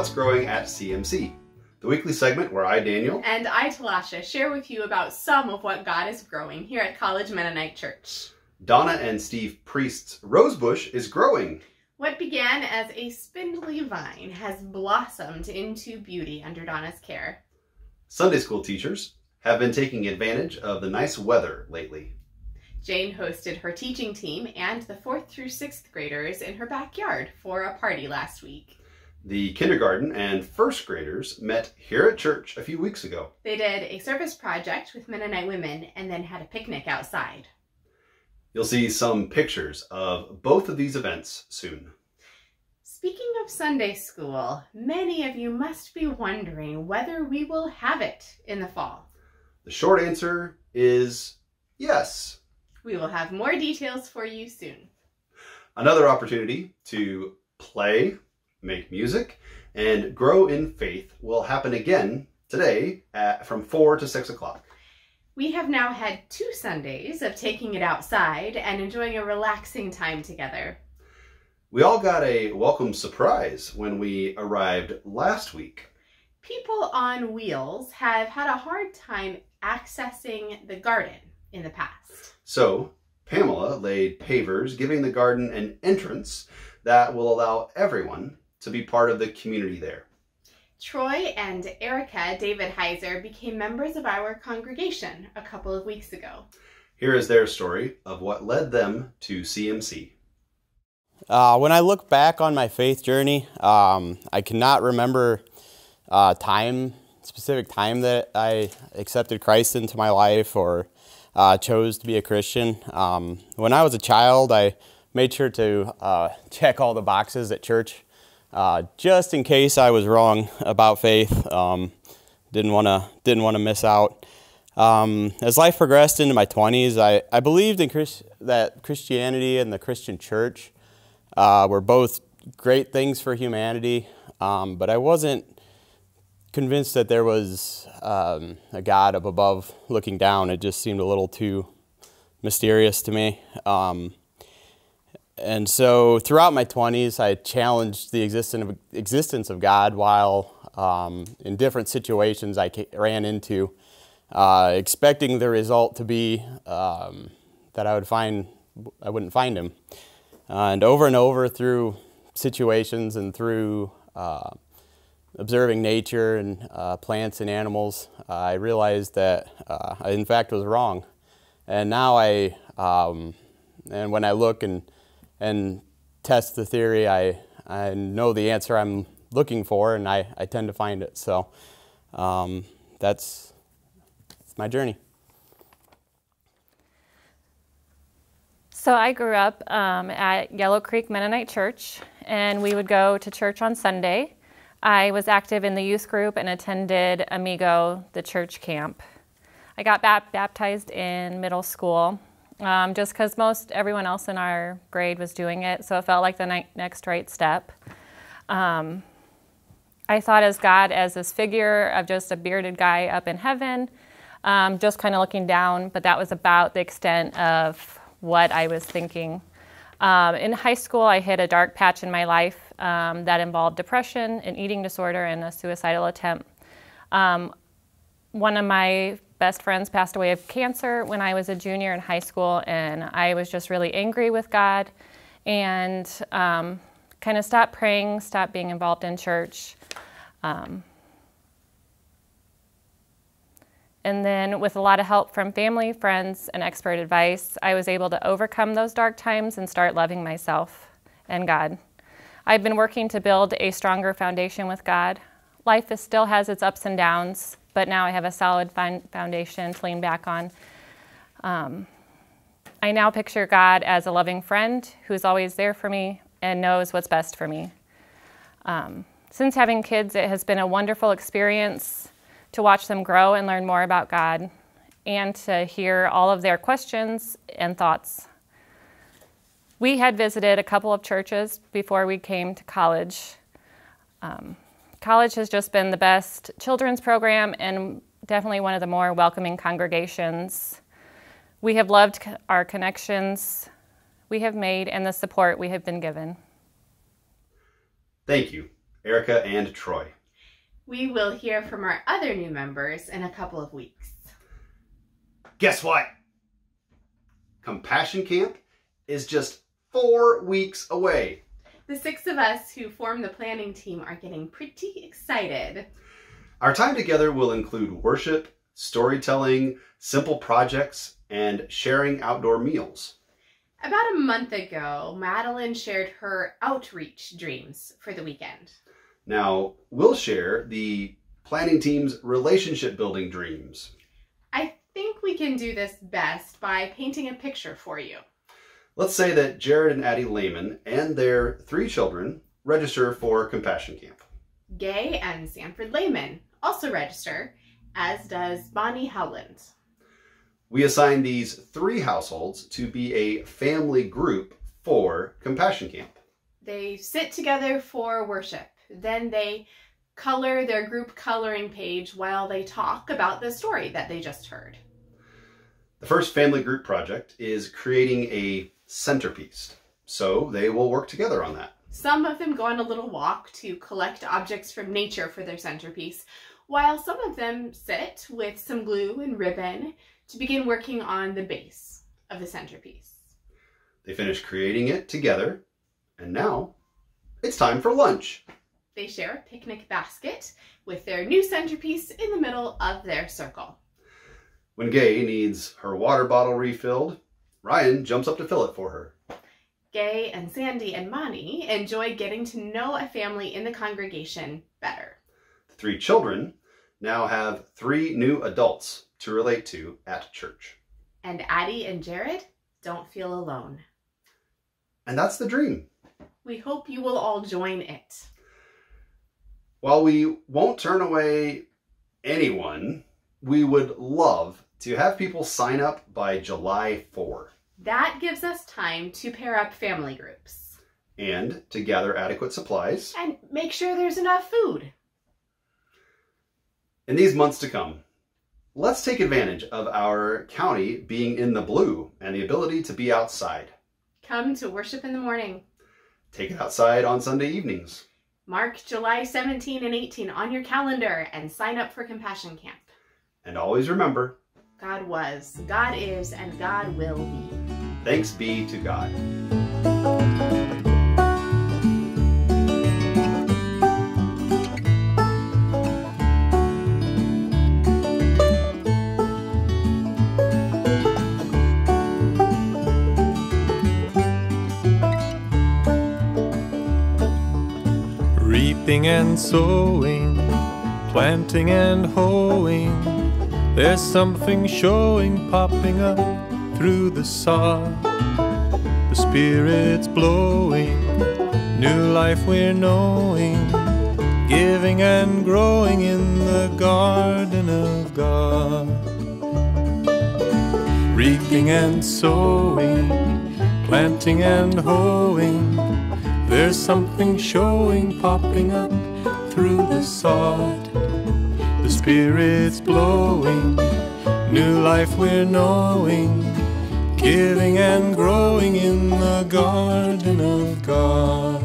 What's Growing at CMC, the weekly segment where I, Daniel, and I, Talasha, share with you about some of what God is growing here at College Mennonite Church. Donna and Steve Priest's rosebush is growing. What began as a spindly vine has blossomed into beauty under Donna's care. Sunday school teachers have been taking advantage of the nice weather lately. Jane hosted her teaching team and the 4th through 6th graders in her backyard for a party last week. The kindergarten and 1st graders met here at church a few weeks ago. They did a service project with Mennonite women and then had a picnic outside. You'll see some pictures of both of these events soon. Speaking of Sunday school, many of you must be wondering whether we will have it in the fall. The short answer is yes. We will have more details for you soon. Another opportunity to play, make music, and grow in faith will happen again today from 4 to 6 o'clock. We have now had 2 Sundays of taking it outside and enjoying a relaxing time together. We all got a welcome surprise when we arrived last week. People on wheels have had a hard time accessing the garden in the past. So, Pamela laid pavers, giving the garden an entrance that will allow everyone to be part of the community there. Troy and Erica David Heiser became members of our congregation a couple of weeks ago. Here is their story of what led them to CMC. When I look back on my faith journey, I cannot remember specific time that I accepted Christ into my life or chose to be a Christian. When I was a child, I made sure to check all the boxes at church. Just in case I was wrong about faith, didn't want to miss out. As life progressed into my 20s, I believed in that Christianity and the Christian church were both great things for humanity, but I wasn't convinced that there was a God up above looking down. It just seemed a little too mysterious to me. And so throughout my 20s, I challenged the existence of God while in different situations I ran into, expecting the result to be that I wouldn't find him. And over through situations and through observing nature and plants and animals, I realized that I in fact was wrong. And now and when I look and test the theory, I know the answer I'm looking for, and I tend to find it. So that's my journey. So I grew up at Yellow Creek Mennonite Church, and we would go to church on Sunday. I was active in the youth group and attended Amigo, the church camp. I got baptized in middle school. Just because everyone else in our grade was doing it, so it felt like the next right step. I thought as God as this figure of just a bearded guy up in heaven, just kind of looking down, but that was about the extent of what I was thinking. In high school, I hit a dark patch in my life that involved depression, an eating disorder, and a suicidal attempt. One of my best friends passed away of cancer when I was a junior in high school, and I was just really angry with God and kind of stopped praying, stopped being involved in church. And then with a lot of help from family, friends, and expert advice, I was able to overcome those dark times and start loving myself and God. I've been working to build a stronger foundation with God. Life still has its ups and downs, but now I have a solid foundation to lean back on. I now picture God as a loving friend who's always there for me and knows what's best for me. Since having kids, it has been a wonderful experience to watch them grow and learn more about God and to hear all of their questions and thoughts. We had visited a couple of churches before we came to college. College has just been the best children's program and definitely one of the more welcoming congregations. We have loved our connections we have made and the support we have been given. Thank you. Erica and Troy. We will hear from our other new members in a couple of weeks. Guess what? Compassion Camp is just 4 weeks away. The 6 of us who form the planning team are getting pretty excited. Our time together will include worship, storytelling, simple projects, and sharing outdoor meals. About a month ago, Madeline shared her outreach dreams for the weekend. Now, we'll share the planning team's relationship building dreams. I think we can do this best by painting a picture for you. Let's say that Jared and Addie Lehman and their 3 children register for Compassion Camp. Gay and Sanford Lehman also register, as does Bonnie Howland. We assign these 3 households to be a family group for Compassion Camp. They sit together for worship. Then they color their group coloring page while they talk about the story that they just heard. The first family group project is creating a centerpiece, so they will work together on that. Some of them go on a little walk to collect objects from nature for their centerpiece, while some of them sit with some glue and ribbon to begin working on the base of the centerpiece. They finish creating it together, and now it's time for lunch. They share a picnic basket with their new centerpiece in the middle of their circle. When Gay needs her water bottle refilled, Ryan jumps up to fill it for her. Gay and Sandy and Monty enjoy getting to know a family in the congregation better. The 3 children now have 3 new adults to relate to at church. And Addie and Jared don't feel alone. And that's the dream. We hope you will all join it. While we won't turn away anyone, we would love to have people sign up by July 4. That gives us time to pair up family groups. And to gather adequate supplies. And make sure there's enough food. In these months to come, let's take advantage of our county being in the blue and the ability to be outside. Come to worship in the morning. Take it outside on Sunday evenings. Mark July 17 and 18 on your calendar and sign up for Compassion Camp. And always remember, God was, God is, and God will be. Thanks be to God. Reaping and sowing, planting and hoeing, there's something showing, popping up through the sod. The Spirit's blowing, new life we're knowing, giving and growing in the garden of God. Reaping and sowing, planting and hoeing, there's something showing, popping up through the sod. The Spirit's blowing, new life we're knowing, giving and growing in the garden of God.